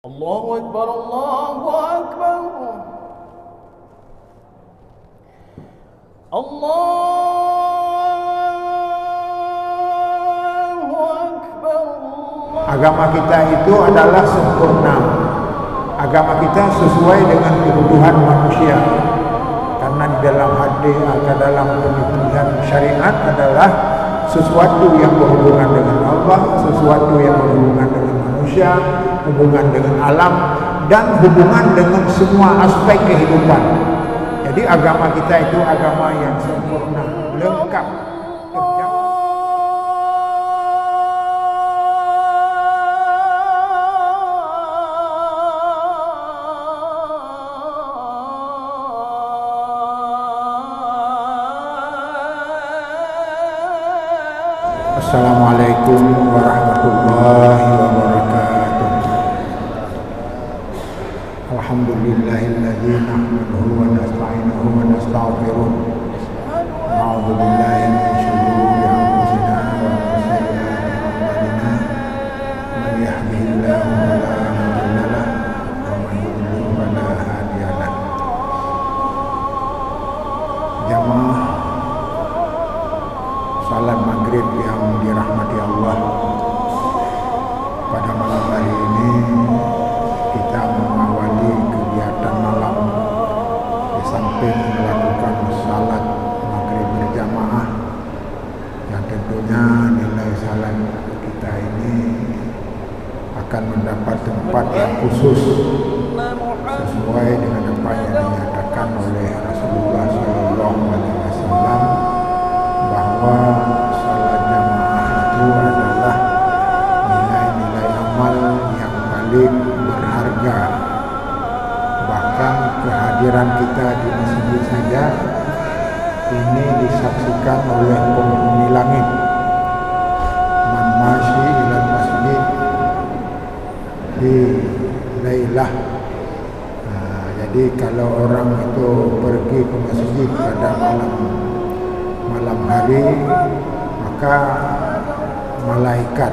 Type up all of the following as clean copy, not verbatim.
الله أكبر الله أكبر الله أكبر. Agama kita itu adalah sempurna. Agama kita sesuai dengan kebutuhan manusia. Karena di dalam hadis atau dalam penelitian syariat adalah sesuatu yang berhubungan dengan Allah, sesuatu yang berhubungan dengan manusia, hubungan dengan alam, dan hubungan dengan semua aspek kehidupan. Jadi agama kita itu agama yang sempurna, lengkap, terjawab. Assalamualaikum warahmatullahi wabarakatuh. Alhamdulillahilladzi nahmaduhu wa nasta'inuhu wa nastaghfiruh. A'udzu billahi min shururi anfusina wa min sayyiati a'malina. Man yahdihillahu fala mudilla lahu wa man yudlil fala hadiya lahu. Jamaah salat maghrib yang dirahmati Allah, pada malam hari ini kita mengawali kegiatan malam di samping melakukan salat maghrib berjamaah yang tentunya nilai salat kita ini akan mendapat tempat yang khusus sesuai dengan apa yang dinyatakan oleh Rasulullah SAW, bahwa salat jamaah itu adalah nilai-nilai amal yang paling berharga. Bahkan kehadiran kita di masjid saja ini disaksikan oleh penghuni langit. Man masyi ilal masjid di lailah. Jadi kalau orang itu pergi ke masjid pada malam hari, maka malaikat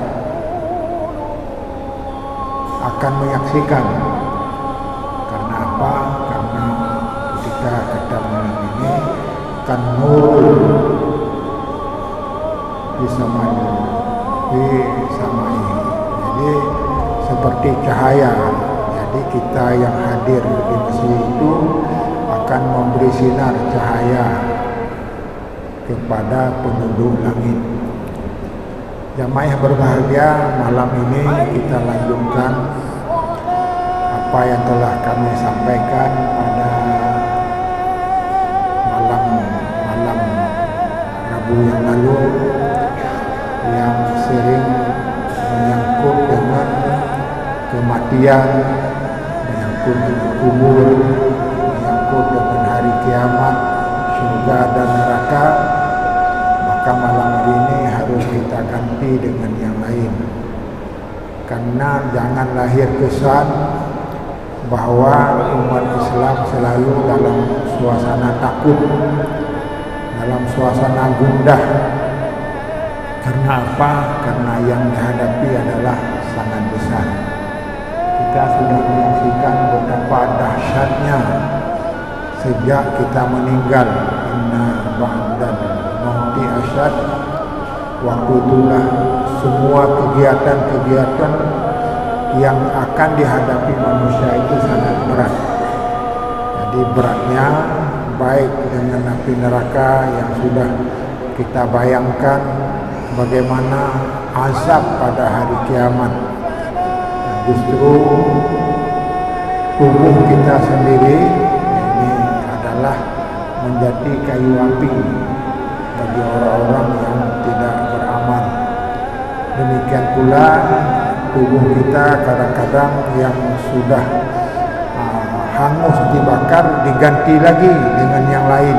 akan menyaksikan. Karena apa? Karena ketika kita malam ini kan nur di samai, jadi seperti cahaya. Jadi kita yang hadir di masjid itu akan memberi sinar cahaya kepada penduduk langit. Jamaah yang berbahagia, malam ini kita lanjutkan apa yang telah kami sampaikan pada malam Rabu yang lalu, yang sering menyangkut dengan kematian, menyangkut dengan kubur, menyangkut dengan hari kiamat, surga dan neraka. Maka malam hari ini harus kita ganti dengan yang lain. Karena jangan lahir kesan bahwa umat Islam selalu dalam suasana takut, dalam suasana gundah. Karena apa? Karena yang dihadapi adalah sangat besar. Kita sudah menyaksikan betapa dahsyatnya sejak kita meninggal. Inna ba'dal mauti asyad. Waktu itulah semua kegiatan-kegiatan yang akan dihadapi manusia itu sangat berat. Jadi beratnya baik dengan api neraka yang sudah kita bayangkan, bagaimana azab pada hari kiamat. Justru tubuh kita sendiri ini adalah menjadi kayu api bagi orang-orang yang tidak beramal. Demikian pula tubuh kita kadang-kadang yang sudah hangus dibakar diganti lagi dengan yang lain.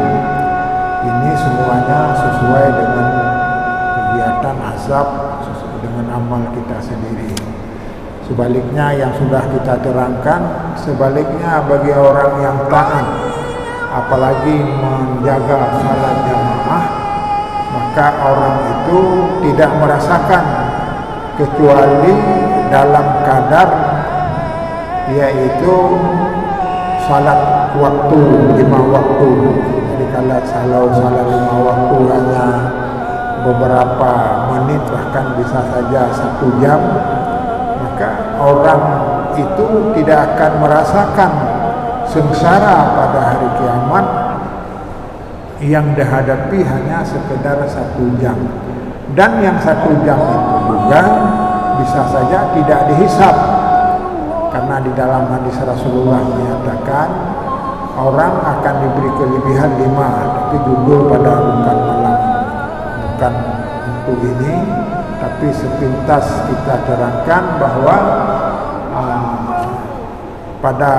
Ini semuanya sesuai dengan kegiatan azab, sesuai dengan amal kita sendiri. Sebaliknya yang sudah kita terangkan, sebaliknya bagi orang yang taat, apalagi menjaga salat jamaah, maka orang itu tidak merasakan kecuali dalam kadar yaitu salat waktu 5 waktu. Jadi kalau salat 5 waktu hanya beberapa menit, bahkan bisa saja 1 jam, maka orang itu tidak akan merasakan sengsara pada hari kiamat yang dihadapi hanya sekedar 1 jam. Dan yang 1 jam itu juga bisa saja tidak dihisab, karena di dalam hadis Rasulullah menyatakan orang akan diberi kelebihan 5, tapi judul pada bukan malam, bukan untuk ini, tapi sepintas kita terangkan bahwa pada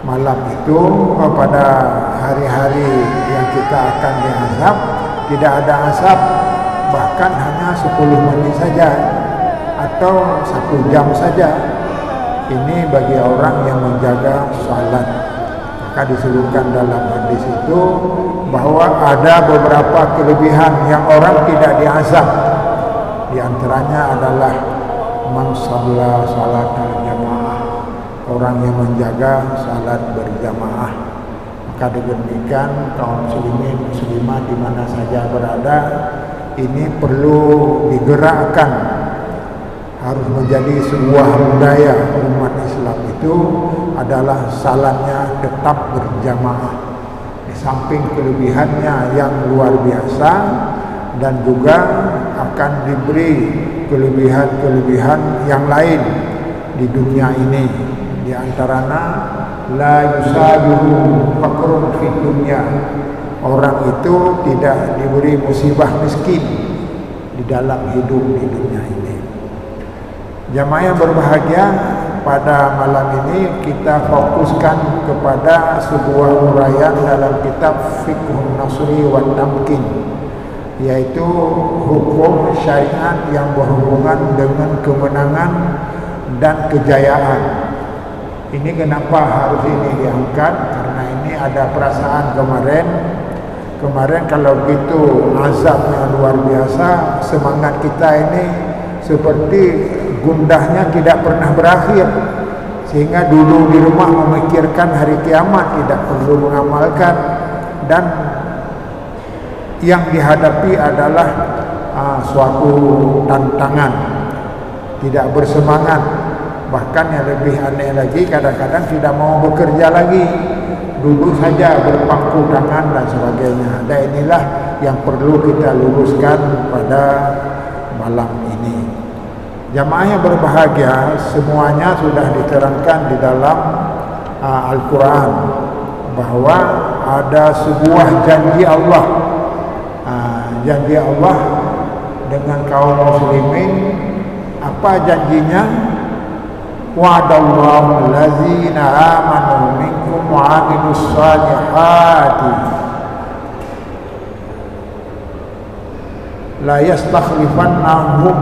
malam itu, pada hari-hari yang kita akan diazab, tidak ada azab, bahkan hanya 10 menit saja atau 1 jam saja. Ini bagi orang yang menjaga salat. Maka disebutkan dalam hadis itu bahwa ada beberapa kelebihan yang orang tidak diazab. Di antaranya adalah man shalla salatal jamaah, orang yang menjaga salat berjamaah. Maka demikian kaum muslimin muslimah di mana saja berada, ini perlu digerakkan, harus menjadi sebuah budaya umat Islam itu adalah salatnya tetap berjamaah. Di samping kelebihannya yang luar biasa, dan juga akan diberi kelebihan-kelebihan yang lain di dunia ini. Di antaranya la yusabihu faqrun fi dunya, orang itu tidak diberi musibah miskin di dalam hidup di dunia ini. Jamaah yang berbahagia, pada malam ini kita fokuskan kepada sebuah uraian dalam kitab Fiqhun Nasri wa Tamkin, yaitu hukum syariat yang berhubungan dengan kemenangan dan kejayaan. Ini kenapa harus ini diangkat? Karena ini ada perasaan kemarin kalau begitu azabnya luar biasa, semangat kita ini seperti gundahnya tidak pernah berakhir, sehingga dulu di rumah memikirkan hari kiamat, tidak perlu mengamalkan, dan yang dihadapi adalah suatu tantangan, tidak bersemangat, bahkan yang lebih aneh lagi kadang-kadang tidak mau bekerja lagi, duduk saja berpangku tangan dan sebagainya. Dan inilah yang perlu kita luruskan pada malam ini. Jamaah yang berbahagia, semuanya sudah diterangkan di dalam Al-Quran bahwa ada sebuah janji Allah, janji Allah dengan kaum muslimin. Apa janjinya? Wa'adallahu allazina amanu minkum wa 'amilus salihati la yastakhlifannahum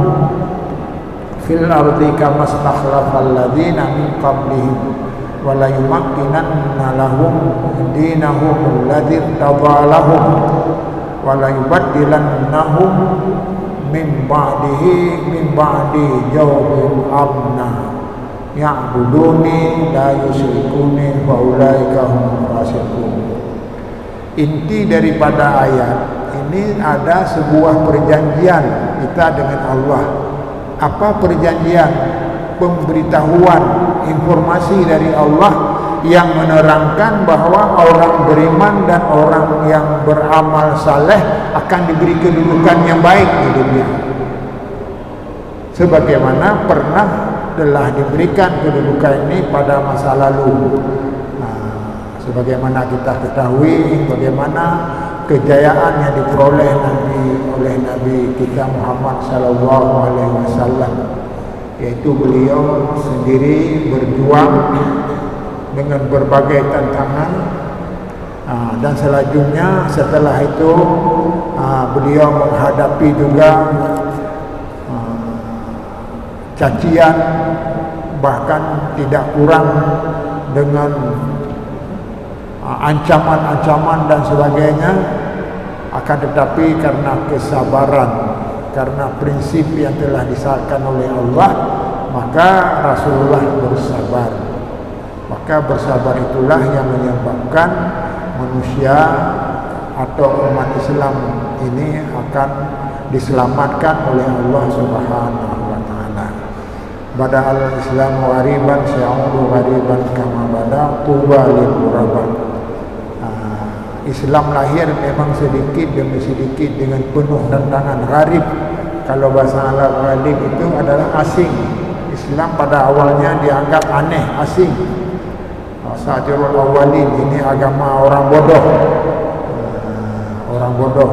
fil ardi kama stakhlafal ladzina min qablihim wa la yumakkinanna lahum dinahum alladzi irtadalahum wa la yubaddilannahum min ba'di jawbin amna ya'buduni la yusyrikuni wa ulaika hum fasiqun. Inti daripada ayat ini ada sebuah perjanjian kita dengan Allah. Apa perjanjian? Pemberitahuan, informasi dari Allah yang menerangkan bahwa orang beriman dan orang yang beramal saleh akan diberi kedudukan yang baik di dunia, sebagaimana pernah telah diberikan kedudukan ini pada masa lalu. Sebagaimana kita ketahui bagaimana kejayaan yang diperoleh oleh Nabi kita Muhammad sallallahu alaihi wasallam, yaitu beliau sendiri berjuang dengan berbagai tantangan, dan selanjutnya setelah itu beliau menghadapi juga cacian, bahkan tidak kurang dengan ancaman-ancaman dan sebagainya. Akan tetapi karena kesabaran, karena prinsip yang telah disahkan oleh Allah, maka Rasulullah bersabar. Maka bersabar itulah yang menyebabkan manusia atau umat Islam ini akan diselamatkan oleh Allah Subhanahu wa taala. Bada'al Islam ghariban sya'udu ghariban kama bada tuba lil ghuraba. Islam lahir memang sedikit demi sedikit dengan penuh tantangan. Gharib, kalau bahasa Arab gharib itu adalah asing. Islam pada awalnya dianggap aneh, asing. Sajarul awalin, ini agama orang bodoh. Orang bodoh.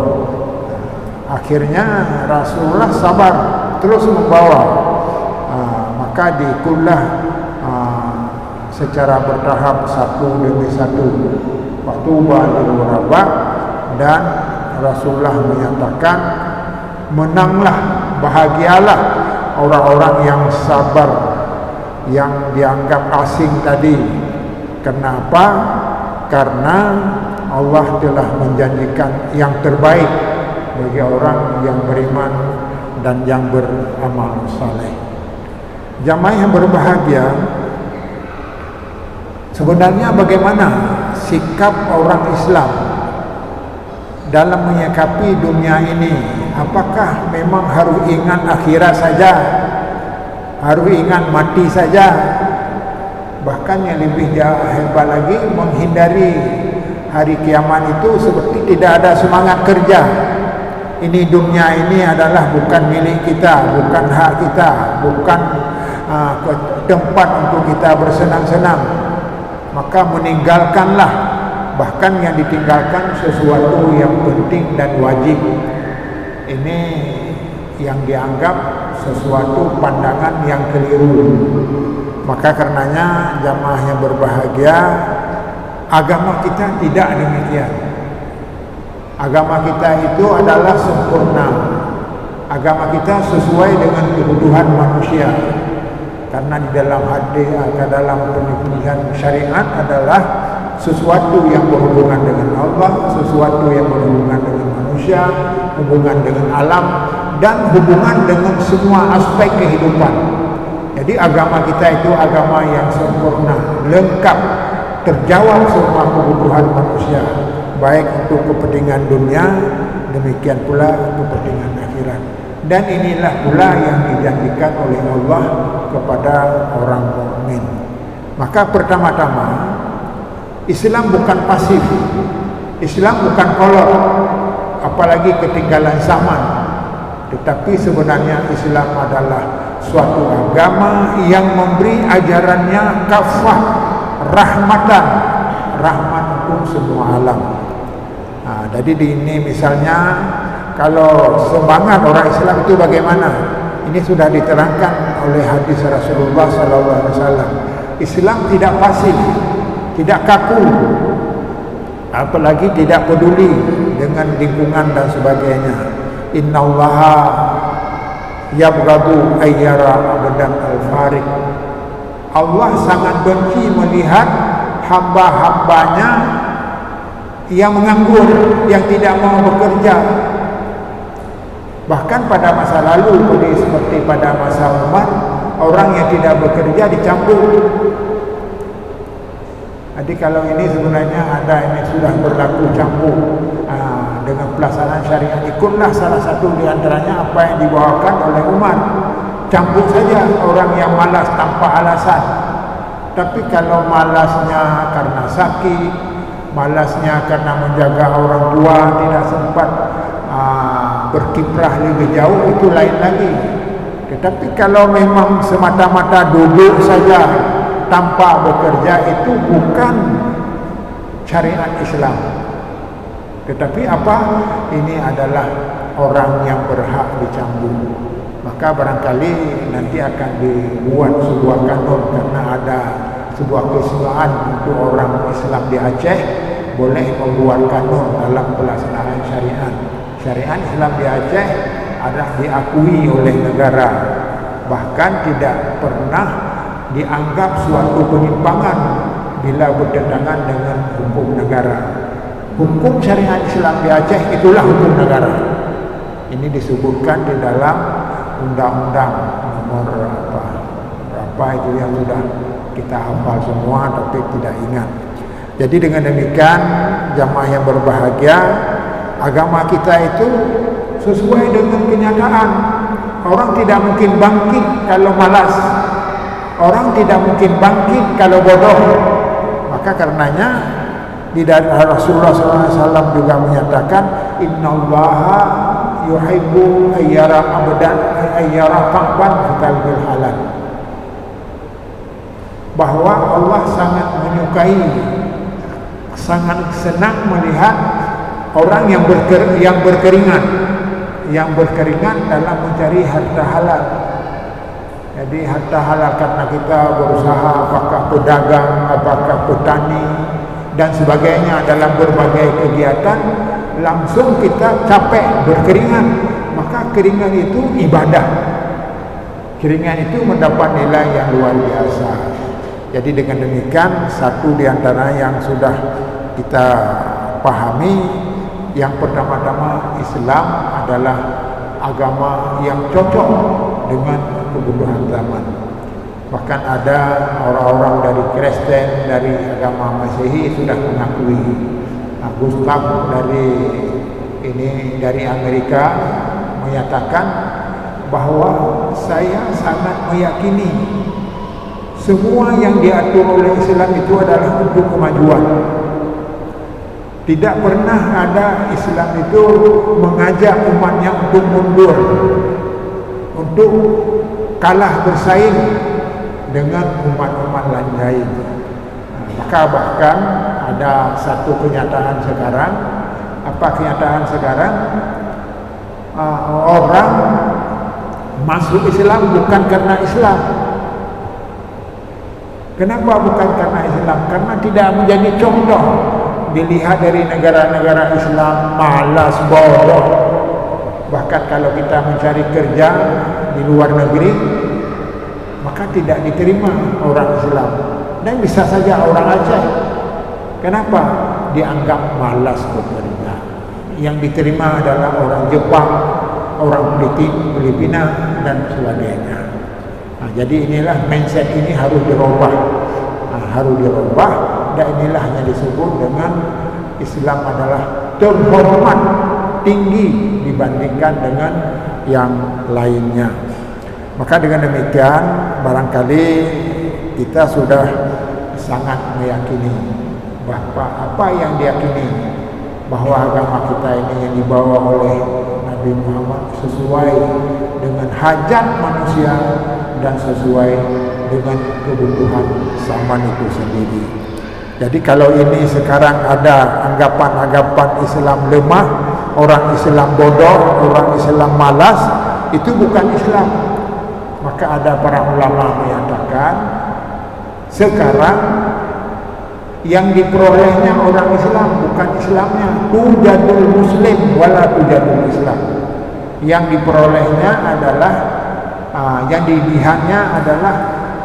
Akhirnya Rasulullah sabar terus membawa, maka diikullah secara bertahap satu demi satu. Waktu lil ghuraba, dan Rasulullah menyatakan menanglah, bahagialah orang-orang yang sabar, yang dianggap asing tadi. Kenapa? Karena Allah telah menjanjikan yang terbaik bagi orang yang beriman dan yang beramal saleh. Jamaah yang berbahagia, sebenarnya bagaimana sikap orang Islam dalam menyikapi dunia ini? Apakah memang harus ingat akhirat saja? Harus ingat mati saja? Bahkan yang lebih hebat lagi, menghindari hari kiamat itu seperti tidak ada semangat kerja. Ini dunia ini adalah bukan milik kita, bukan hak kita, bukan tempat untuk kita bersenang-senang. Maka meninggalkanlah, bahkan yang ditinggalkan sesuatu yang penting dan wajib. Ini yang dianggap sesuatu pandangan yang keliru. Maka karenanya jamaah yang berbahagia, agama kita tidak demikian. Agama kita itu adalah sempurna. Agama kita sesuai dengan kebutuhan manusia. Karena di dalam hadis, dalam penelitian syariat adalah sesuatu yang berhubungan dengan Allah, sesuatu yang berhubungan dengan manusia, hubungan dengan alam, dan hubungan dengan semua aspek kehidupan. Jadi agama kita itu agama yang sempurna, lengkap, terjawab semua kebutuhan manusia, baik untuk kepentingan dunia, demikian pula kepentingan akhirat. Dan inilah pula yang dijanjikan oleh Allah kepada orang mukmin. Maka pertama-tama, Islam bukan pasif, Islam bukan kolot, apalagi ketinggalan zaman. Tetapi sebenarnya Islam adalah suatu agama yang memberi ajarannya kafah, rahmatan, rahmat untuk semua alam. Jadi di ini misalnya, kalau semangat orang Islam itu bagaimana? Ini sudah diterangkan oleh hadis Rasulullah SAW. Islam tidak pasif, tidak kaku, apalagi tidak peduli dengan lingkungan dan sebagainya. Innallaha yabghadu ayyara abdan al-farid. Allah sangat benci melihat hamba-hambanya yang menganggur, yang tidak mau bekerja. Bahkan pada masa lalu, seperti pada masa Umar, orang yang tidak bekerja dicambuk. Jadi kalau ini sebenarnya ini sudah berlaku cambuk dengan pelaksanaan syariat. Ikutlah salah satu di antaranya apa yang dibawakan oleh Umar. Cambuk saja orang yang malas tanpa alasan. Tapi kalau malasnya karena sakit, malasnya karena menjaga orang tua, tidak sempat berkiprah lebih jauh, itu lain lagi. Tetapi kalau memang semata-mata duduk saja tanpa bekerja, itu bukan syariat Islam. Tetapi apa? Ini adalah orang yang berhak dicambuk. Maka barangkali nanti akan dibuat sebuah kanun, karena ada sebuah kesukaan untuk orang Islam di Aceh boleh membuat kanun dalam pelaksanaan syariat. Syariat Islam di Aceh adalah diakui oleh negara, bahkan tidak pernah dianggap suatu penyimpangan bila bertentangan dengan hukum negara. Hukum syariat Islam di Aceh itulah hukum negara. Ini disebutkan di dalam Undang-Undang nomor beberapa itu yang sudah kita hafal semua tapi tidak ingat. Jadi dengan demikian jamaah yang berbahagia, agama kita itu sesuai dengan kenyataan. Orang tidak mungkin bangkit kalau malas. Orang tidak mungkin bangkit kalau bodoh. Maka karenanya di Rasulullah SAW juga menyatakan, Innallaha yuhibbu ayyara abdan ayyara qaqban fi qalbil halal. Bahwa Allah sangat menyukai, sangat senang melihat orang yang berkeringat dalam mencari harta halal. Jadi harta halal karena kita berusaha, apakah pedagang, apakah petani dan sebagainya dalam berbagai kegiatan, langsung kita capek berkeringat, maka keringat itu ibadah. Keringat itu mendapat nilai yang luar biasa. Jadi dengan demikian, satu di antara yang sudah kita pahami, yang pertama-tama Islam adalah agama yang cocok dengan kebutuhan zaman. Bahkan ada orang-orang dari Kristen, dari agama Masehi sudah mengakui. Gustav dari Amerika menyatakan bahwa saya sangat meyakini semua yang diatur oleh Islam itu adalah untuk kemajuan. Tidak pernah ada Islam itu mengajak umatnya untuk mundur, untuk kalah bersaing dengan umat-umat lain. Maka bahkan ada satu kenyataan sekarang. Apa kenyataan sekarang? Orang masuk Islam bukan karena Islam. Kenapa bukan karena Islam? Karena tidak menjadi contoh. Dilihat dari negara-negara Islam, malas, bodoh. Bahkan kalau kita mencari kerja di luar negeri, maka tidak diterima orang Islam. Dan bisa saja orang Aceh. Kenapa? Dianggap malas bekerja. Yang diterima adalah orang Jepang, orang Filipina dan sebagainya. Jadi inilah mindset ini harus dirubah. Harus dirubah. Dan inilah yang disebut dengan Islam adalah terhormat, tinggi dibandingkan dengan yang lainnya. Maka dengan demikian barangkali kita sudah sangat meyakini bahwa apa yang diyakini bahwa agama kita ini yang dibawa oleh Nabi Muhammad sesuai dengan hajat manusia dan sesuai dengan kebutuhan zaman itu sendiri. Jadi kalau ini sekarang ada anggapan-anggapan Islam lemah, orang Islam bodoh, orang Islam malas, itu bukan Islam. Maka ada para ulama menyatakan sekarang yang diperolehnya orang Islam bukan Islamnya, tujadul muslim wala tujadul Islam. Yang diperolehnya adalah yang dilihatnya adalah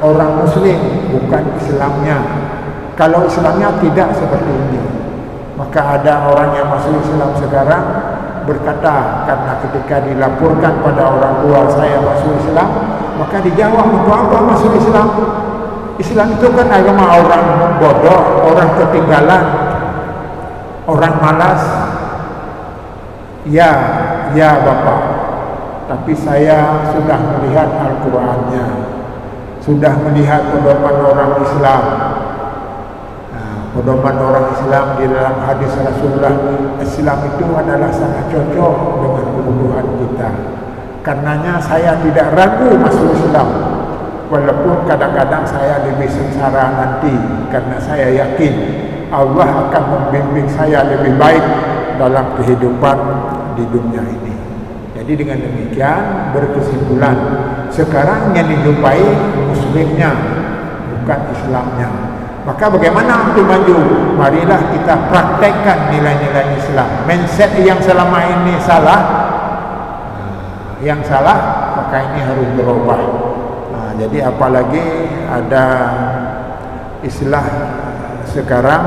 orang muslim, bukan Islamnya. Kalau Islamnya tidak seperti ini. Maka ada orang yang masuk Islam sekarang berkata, karena ketika dilaporkan pada orang tua saya masuk Islam, maka dijawab, untuk apa masuk Islam? Islam itu kan agama orang bodoh, orang ketinggalan, orang malas. Ya Bapak, tapi saya sudah melihat Al-Qurannya, sudah melihat pedoman orang Islam. Pedoman orang Islam di dalam hadis Rasulullah, Islam itu adalah sangat cocok dengan kebutuhan kita. Karenanya saya tidak ragu masuk Islam, walaupun kadang-kadang saya lebih sengsara nanti, karena saya yakin Allah akan membimbing saya lebih baik dalam kehidupan di dunia ini. Jadi dengan demikian berkesimpulan, sekarang yang dijumpai muslimnya, bukan Islamnya. Maka bagaimana untuk maju? Marilah kita praktekkan nilai-nilai Islam. Mindset yang selama ini salah, maka ini harus berubah. Jadi apalagi ada istilah sekarang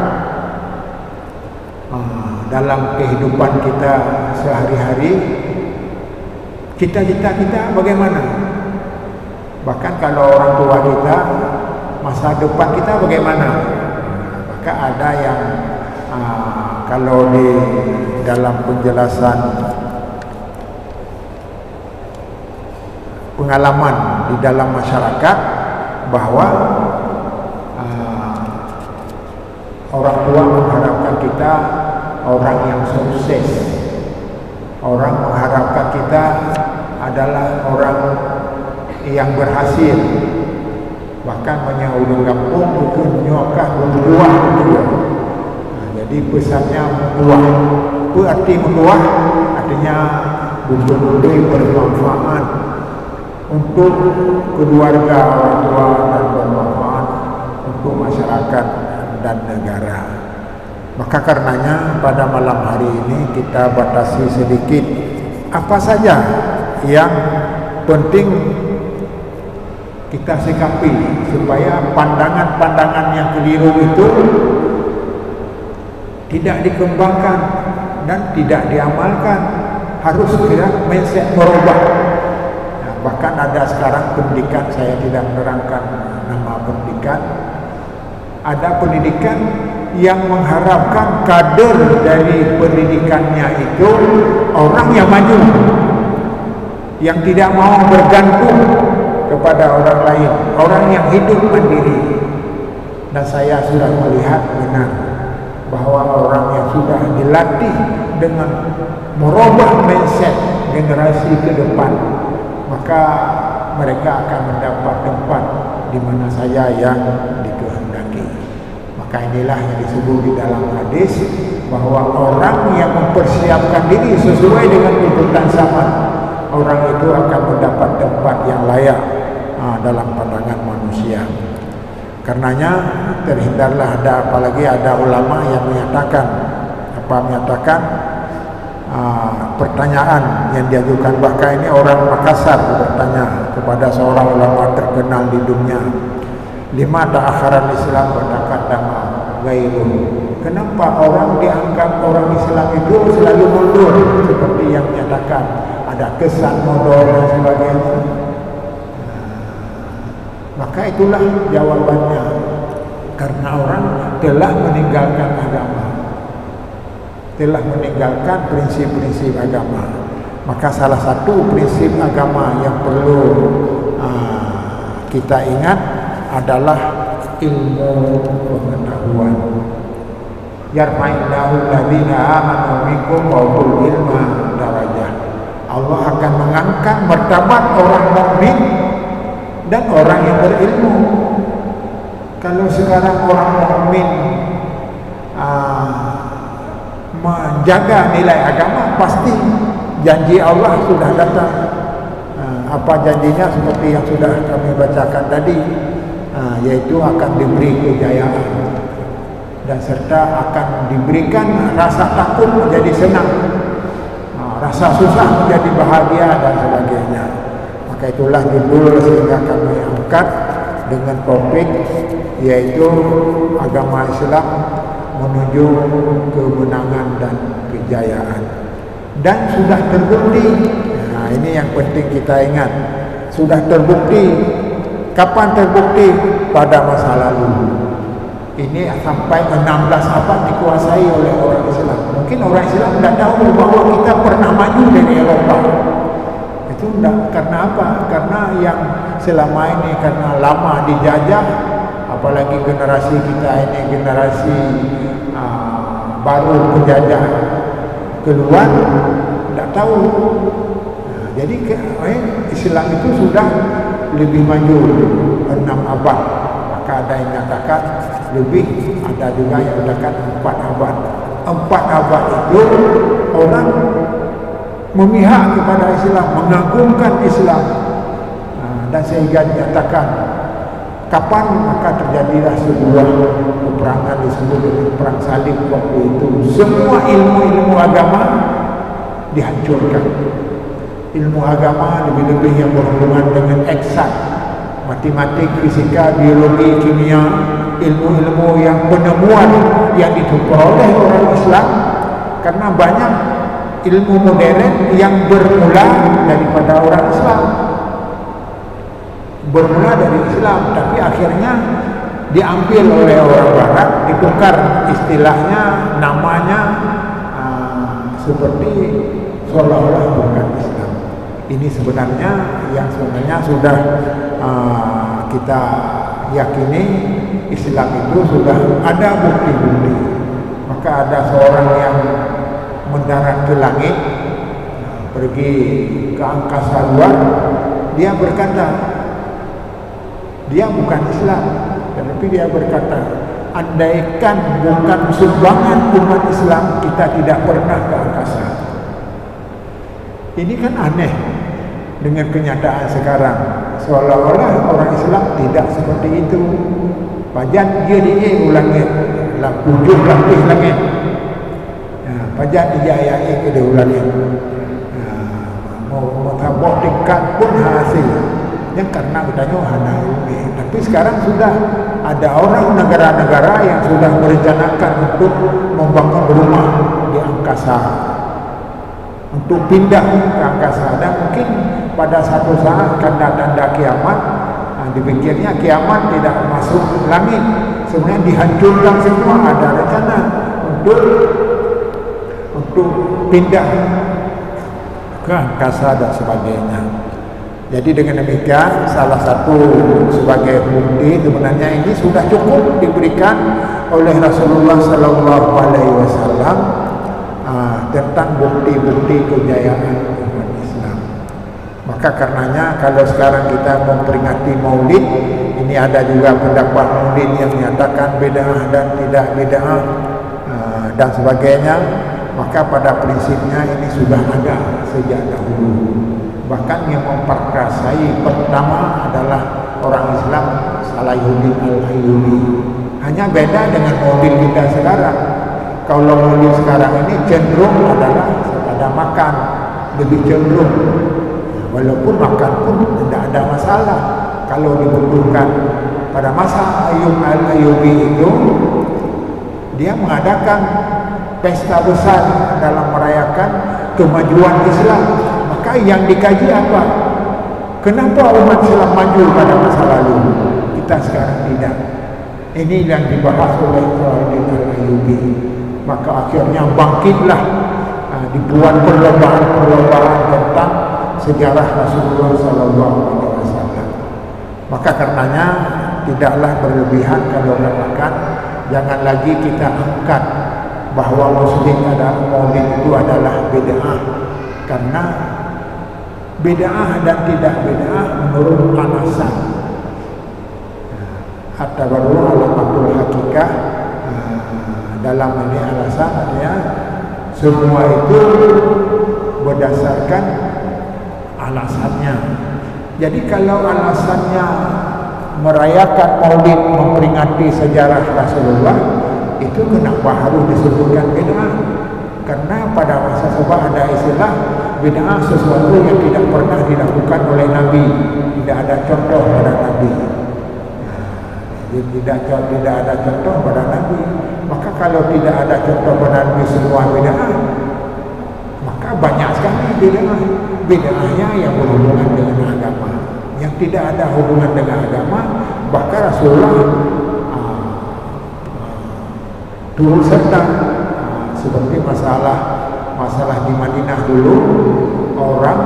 dalam kehidupan kita sehari-hari, cita-cita kita bagaimana? Bahkan kalau orang tua kita, masa depan kita bagaimana? Maka ada yang kalau di dalam penjelasan pengalaman di dalam masyarakat bahwa orang tua mengharapkan kita orang yang sukses, orang mengharapkan kita adalah orang yang berhasil, bahkan banyak orang kampung itu nyokah berbuah juga. Jadi pesannya membuah. Apa arti membuah? Artinya betul-betul bermanfaat untuk keluarga orang tua dan bermanfaat untuk masyarakat dan negara. Maka karenanya pada malam hari ini kita batasi sedikit apa saja yang penting kita sikapi supaya pandangan-pandangan yang keliru itu tidak dikembangkan dan tidak diamalkan. Harus kita mindset merubah. Bahkan ada sekarang pendidikan, saya tidak menerangkan nama pendidikan, ada pendidikan yang mengharapkan kader dari pendidikannya itu orang yang maju, yang tidak mau bergantung kepada orang lain, orang yang hidup mandiri. Dan saya sudah melihat benar bahwa orang yang sudah dilatih dengan merubah mindset generasi ke depan, maka mereka akan mendapat tempat di mana saja yang dikehendaki. Maka inilah yang disebut di dalam hadis bahwa orang yang mempersiapkan diri sesuai dengan tuntutan zaman, orang itu akan mendapat tempat yang layak dalam pandangan manusia. Karenanya terhindarlah apalagi ada ulama yang menyatakan pertanyaan yang diajukan, bahkan ini orang Makassar bertanya kepada seorang ulama terkenal di dunia, lima ta'akharal Islam wa taqaddama ghairuh. Kenapa orang dianggap orang Islam itu selalu mundur, seperti yang menyatakan ada kesan mundur dan sebagainya. Maka itulah jawabannya, karena orang telah meninggalkan agama, telah meninggalkan prinsip-prinsip agama. Maka salah satu prinsip agama yang perlu kita ingat adalah ilmu pengetahuan. Yarfa'illahu alladziina aamanu minkum wa ulul ilma darajah. Allah akan mengangkat martabat orang mukmin dan orang yang berilmu. Kalau sekarang orang mukmin menjaga nilai agama, pasti janji Allah sudah datang. Apa janjinya? Seperti yang sudah kami bacakan tadi, yaitu akan diberi kejayaan dan serta akan diberikan rasa takut menjadi senang, rasa susah menjadi bahagia dan sebagainya. Maka itulah judul sehingga kami angkat dengan topik yaitu agama Islam menuju kemenangan dan kejayaan. Dan sudah terbukti. Nah, ini yang penting kita ingat. Sudah terbukti. Kapan terbukti? Pada masa lalu. Ini sampai 16 abad dikuasai oleh orang Islam. Mungkin orang Islam tidak tahu bahwa kita pernah maju dari Eropa. Itu enggak. Karena apa? Karena yang selama ini karena lama dijajah, apalagi generasi kita ini generasi baru penjajah keluar, tidak tahu. Jadi Islam itu sudah lebih maju 6 abad. Maka ada yang mengatakan lebih, ada juga yang mengatakan 4 abad. 4 abad itu orang memihak kepada Islam, mengagungkan Islam, dan sehingga dinyatakan kapan maka terjadilah sebuah peperangan disebut dengan perang salib. Waktu itu semua ilmu-ilmu agama dihancurkan. Ilmu agama lebih-lebih yang berhubungan dengan eksak, matematik, fisika, biologi, kimia, ilmu-ilmu yang penemuan yang diperoleh orang Islam, karena banyak ilmu modern yang bermula daripada orang Islam. bermula dari Islam, tapi akhirnya diambil oleh orang Barat, ditukar istilahnya, namanya, seperti seolah-olah bukan Islam. Ini sebenarnya yang sebenarnya sudah kita yakini Islam itu sudah ada bukti-bukti. Maka ada seorang yang mendarat ke langit, pergi ke angkasa luar, dia berkata, dia bukan Islam, tetapi dia berkata, andaikan bukan sumbangan umat Islam, kita tidak pernah ke angkasa. Ini kan aneh dengan kenyataan sekarang. Seolah-olah orang Islam tidak seperti itu. Pajak dia langit, ujung lapis langit. Pajak dia ke langit. Mau tabok tingkat pun hasil. Yang karena bertanya hana ini. Tapi sekarang sudah ada orang negara-negara yang sudah merencanakan untuk membangun rumah di angkasa, untuk pindah ke angkasa. Dan mungkin pada satu saat tanda-tanda kiamat, dipikirnya kiamat tidak masuk langit, sebenarnya dihancurkan semua. Ada rencana untuk pindah ke angkasa dan sebagainya. Jadi dengan demikian, salah satu sebagai bukti sebenarnya ini sudah cukup diberikan oleh Rasulullah Sallallahu Alaihi Wasallam tentang bukti-bukti kejayaan umat Islam. Maka karenanya kalau sekarang kita memperingati Maulid, ini ada juga pendapat Maulid yang menyatakan bid'ah dan tidak bid'ah dan sebagainya. Maka pada prinsipnya ini sudah ada sejak dahulu. Bahkan yang memperkasai pertama adalah orang Islam Salahuddin Al-Ayyubi. Hanya beda dengan Maulid kita sekarang. Kalau Maulid sekarang ini cenderung adalah pada makan, lebih cenderung. Walaupun makan pun tidak ada masalah kalau dibutuhkan. Pada masa Ayyub Al-Ayyubi itu, dia mengadakan pesta besar dalam merayakan kemajuan Islam. Maka yang dikaji apa? Kenapa umat Islam maju pada masa lalu, kita sekarang tidak? Ini yang dibahas oleh Salahuddin Al-Ayyubi. Maka akhirnya bangkitlah, dibuat perlombaan tentang sejarah Rasulullah Sallallahu Alaihi Wasallam. Maka karenanya tidaklah berlebihan kalau katakan, jangan lagi kita angkat bahwa Muslim adalah Maulid itu adalah bid'ah, karena bid'ah dan tidak bid'ah menurut alasan. At-tabarru alamatul hakikah, dalam ini alasan artinya semua itu berdasarkan alasannya. Jadi kalau alasannya merayakan Maulid memperingati sejarah Rasulullah, itu kenapa harus disebutkan bid'ah? Karena pada masa sebab ada istilah bid'ah sesuatu yang tidak pernah dilakukan oleh Nabi, tidak ada contoh pada Nabi. Tidak ada contoh pada Nabi. Maka kalau tidak ada contoh pada Nabi semua bid'ah, maka banyak sekali bid'ah. Bid'ahnya yang berhubungan dengan agama, yang tidak ada hubungan dengan agama. Bahkan Rasulullah turut serta, seperti masalah di Madinah dulu, orang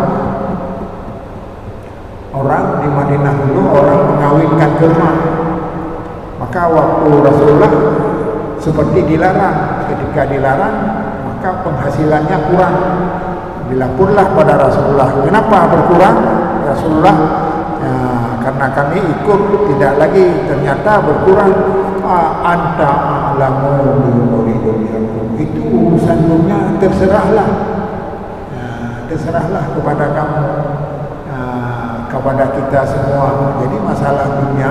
di Madinah dulu orang mengawinkan kurma. Maka waktu Rasulullah seperti dilarang, ketika dilarang maka penghasilannya kurang. Dilaporlah pada Rasulullah, kenapa berkurang? Rasulullah, karena kami ikut tidak lagi, ternyata berkurang. Anta a'lamu bimuridukum, itu urusan dunia, terserahlah kepada kamu, kepada kita semua. Jadi masalah dunia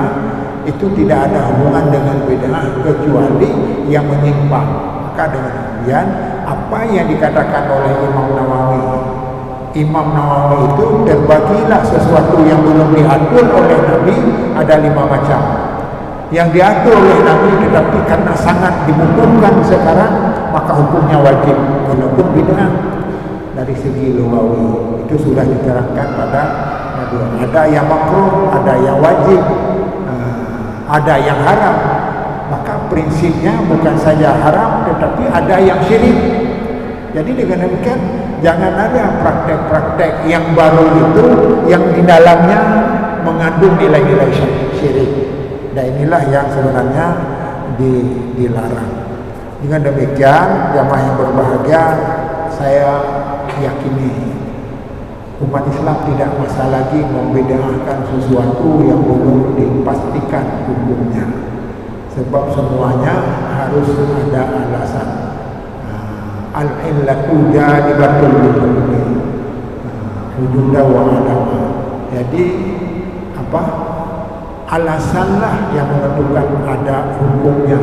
itu tidak ada hubungan dengan bid'ah kecuali yang menyimpang. Maka dengan demikian, apa yang dikatakan oleh Imam Nawawi itu terbagilah sesuatu yang belum diatur oleh Nabi, ada 5 macam. Yang diatur oleh Nabi tetapi karena sangat dibutuhkan sekarang, maka hukumnya wajib walaupun bid'ah. Dari segi lugawi itu sudah diterangkan pada kedua. Ada yang makruh, ada yang wajib, ada yang haram. Maka prinsipnya bukan saja haram, tetapi ada yang syirik. Jadi dengan demikian jangan ada praktek-praktek yang baru itu yang di dalamnya mengandung nilai-nilai syirik. Dan inilah yang sebenarnya dilarang. Dengan demikian jamaah yang berbahagia, saya yakini umat Islam tidak masalah lagi membedakan sesuatu yang belum dipastikan hukumnya, sebab semuanya harus ada alasan. Al-illatu jalibatul lil-hukmi wujuda wa adama. Jadi apa? Alasanlah yang menentukan ada hukumnya.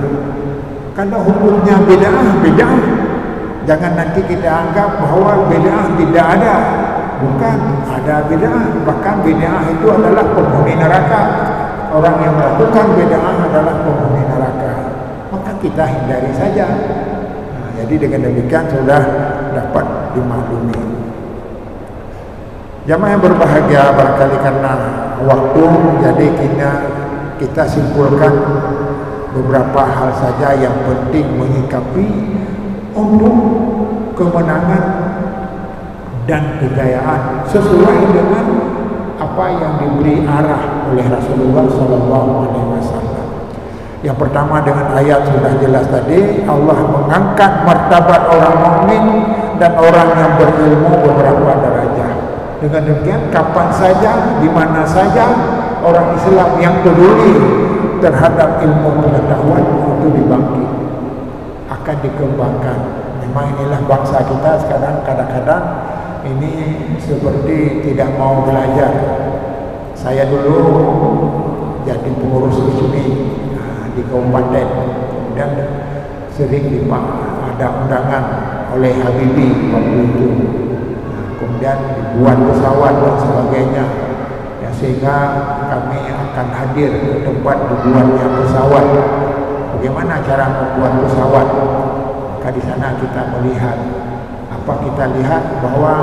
Kalau hukumnya bid'ah, jangan nanti kita anggap bahwa bid'ah tidak ada. Bukan, ada bid'ah. Bahkan bid'ah itu adalah penghuni neraka. Orang yang melakukan bid'ah adalah penghuni neraka. Maka kita hindari saja. Jadi dengan demikian sudah dapat dimaklumi. Jamaah yang berbahagia, barangkali karena waktu, jadi kita simpulkan beberapa hal saja yang penting menyikapi untuk kemenangan dan kejayaan sesuai dengan apa yang diberi arah oleh Rasulullah SAW. Yang pertama, dengan ayat sudah jelas tadi, Allah mengangkat martabat orang mukmin dan orang yang berilmu beberapa derajat. Dengan demikian kapan saja, di mana saja orang Islam yang peduli terhadap ilmu pengetahuan itu dibangkit, akan dikembangkan. Memang inilah bangsa kita sekarang kadang-kadang ini seperti tidak mau belajar. Saya dulu jadi pengurus ISMI di kabupaten, dan sering ada undangan oleh Habibie waktu itu. Kemudian dibuat pesawat dan sebagainya, ya, sehingga kami akan hadir ke tempat dibuatnya pesawat. Bagaimana cara membuat pesawat? Maka di sana kita melihat, kita lihat bahwa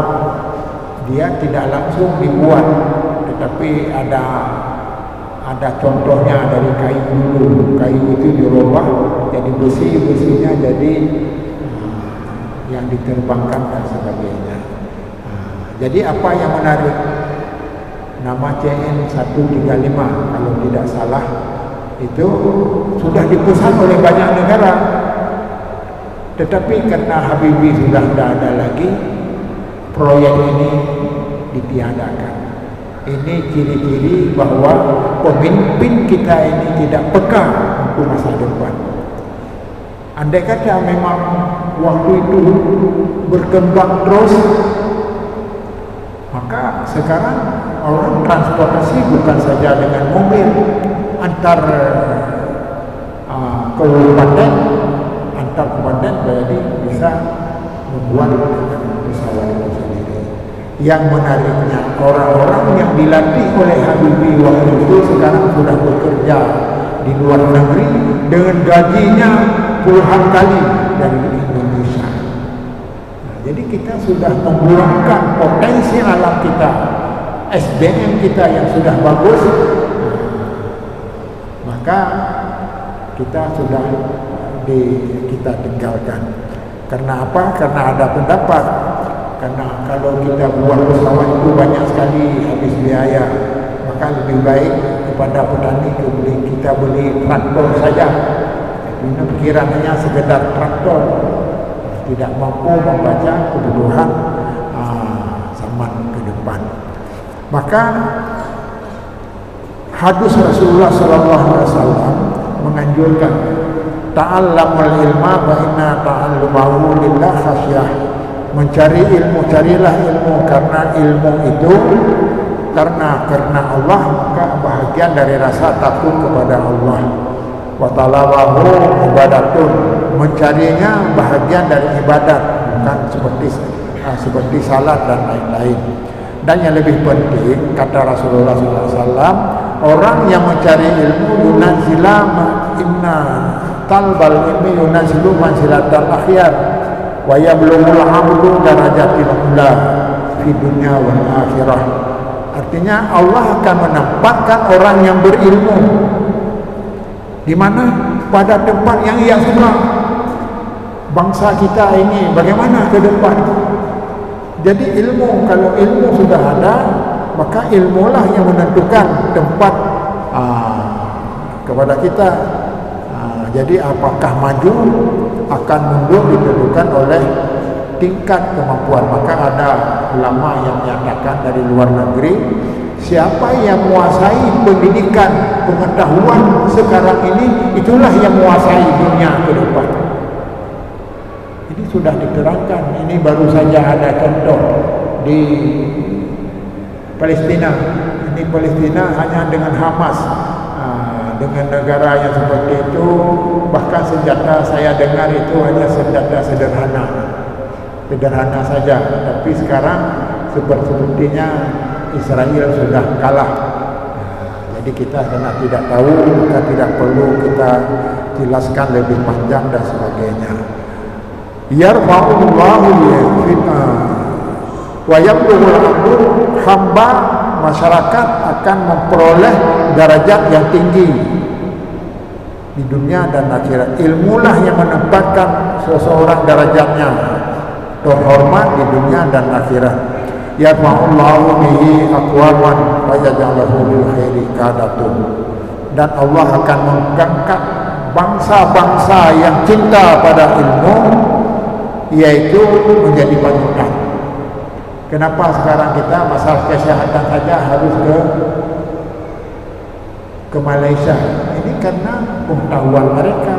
dia tidak langsung dibuat, tetapi ada contohnya dari kayu dulu. Kayu itu dirubah jadi besi, besinya jadi yang diterbangkan dan sebagainya. Jadi apa yang menarik? Nama CN-135 kalau tidak salah itu sudah dipesan oleh banyak negara, tetapi karena Habibie sudah tidak ada lagi, proyek ini ditiadakan. Ini ciri-ciri bahwa pemimpin kita ini tidak peka untuk masa depan. Andai kata memang waktu itu berkembang terus, maka sekarang orang transportasi bukan saja dengan mobil antar kabupaten, jadi bisa membuat pesawat itu sendiri. Yang menariknya, orang-orang yang dilatih oleh Habibie waktu itu sekarang sudah bekerja di luar negeri dengan gajinya puluhan kali dari Indonesia. Jadi kita sudah membuangkan potensi alam kita, SDM kita yang sudah bagus, maka kita sudah kita tinggalkan. Karena apa? Karena ada pendapat. Karena kalau kita buat pesawat itu banyak sekali habis biaya, maka lebih baik kepada petani kita beli traktor saja. Ini pikirannya sekedar traktor, tidak mampu membaca kebutuhan zaman ke depan. Maka hadis Rasulullah SAW menganjurkan ta'allamul ilma wa inna ta'allumahu lillah khasyah. Mencari ilmu, carilah ilmu karena ilmu itu karena Allah, maka bahagian dari rasa takut kepada Allah. Wa talawahu ibadatun, mencarinya bahagian dari ibadat, bukan seperti salat dan lain-lain. Dan yang lebih penting, kata Rasulullah SAW, orang yang mencari ilmu yunazila inna talbal ilmi yunazilu manzilatal akhyar wa yablugul abdu darajatil ula fi dunya wal akhirah. Artinya Allah akan menempatkan orang yang berilmu di mana? Pada tempat yang ia suka. Bangsa kita ini bagaimana ke depan? Jadi ilmu, kalau ilmu sudah ada, maka ilmulah yang menentukan tempat kepada kita. Jadi apakah maju akan mundur ditentukan oleh tingkat kemampuan. Maka ada ulama yang menyatakan dari luar negeri, siapa yang menguasai pendidikan, pengetahuan sekarang ini, itulah yang menguasai dunia ke depan. Ini sudah diterangkan. Ini baru saja ada contoh di Palestina. Ini Palestina hanya dengan Hamas, dengan negara yang seperti itu. Bahkan senjata saya dengar itu hanya senjata sederhana saja. Tapi sekarang sepertinya Israel sudah kalah. Jadi kita karena tidak tahu, maka tidak perlu kita jelaskan lebih panjang dan sebagainya. Yarfa'ullahu wa yablughul amru, hamba masyarakat akan memperoleh derajat yang tinggi di dunia dan akhirat. Ilmulah yang menempatkan seseorang derajatnya terhormat di dunia dan akhirat. Yarfa'ullahu bihi aqwaman wa yaj'aluhu bil khairi qadatun. Dan Allah akan mengangkat bangsa-bangsa yang cinta pada ilmu, yaitu menjadi panutan. Kenapa sekarang kita masalah kesehatan saja harus ke Malaysia? Ini karena pengetahuan mereka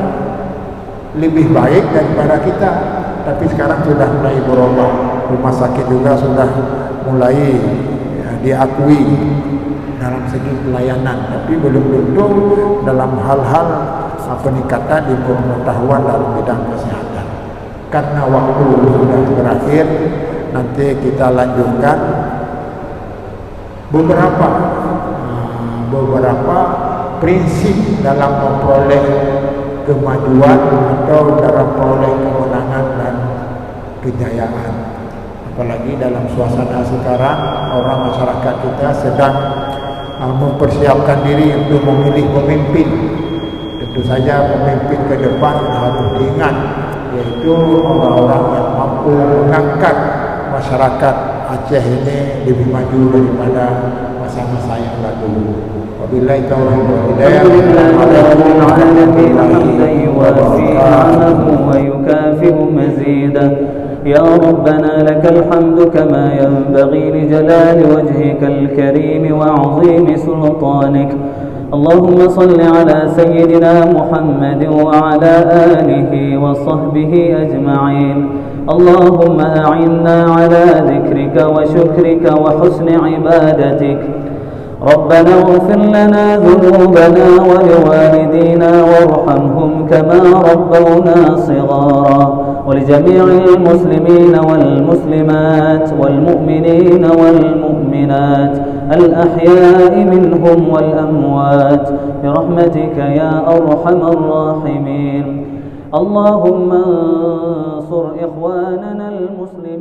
lebih baik daripada kita. Tapi sekarang sudah mulai berubah. Rumah sakit juga sudah mulai diakui dalam segi pelayanan. Tapi belum tentu dalam hal-hal peningkatan di pengetahuan dalam bidang kesehatan. Karena waktu sudah berakhir, nanti kita lanjutkan beberapa prinsip dalam memperoleh kemajuan atau dalam memperoleh kemenangan dan kejayaan. Apalagi dalam suasana sekarang, orang masyarakat kita sedang mempersiapkan diri untuk memilih pemimpin. Tentu saja pemimpin ke depan harus diingat, yaitu orang-orang yang mampu mengangkat masyarakat Aceh ini lebih maju daripada masa-masa yang lalu. Wabillahi taufiq wal hidayah. يا ربنا لك الحمد كما ينبغي لجلال وجهك الكريم وعظيم سلطانك. اللهم صل على سيدنا محمد وعلى آله وصحبه أجمعين. اللهم أعنا على ذكرك وشكرك وحسن عبادتك. ربنا اغفر لنا ذنوبنا ولوالدينا وارحمهم كما ربونا صغارا، ولجميع المسلمين والمسلمات والمؤمنين والمؤمنات الأحياء منهم والأموات برحمتك يا أرحم الراحمين. اللهم انصر إخواننا المسلمين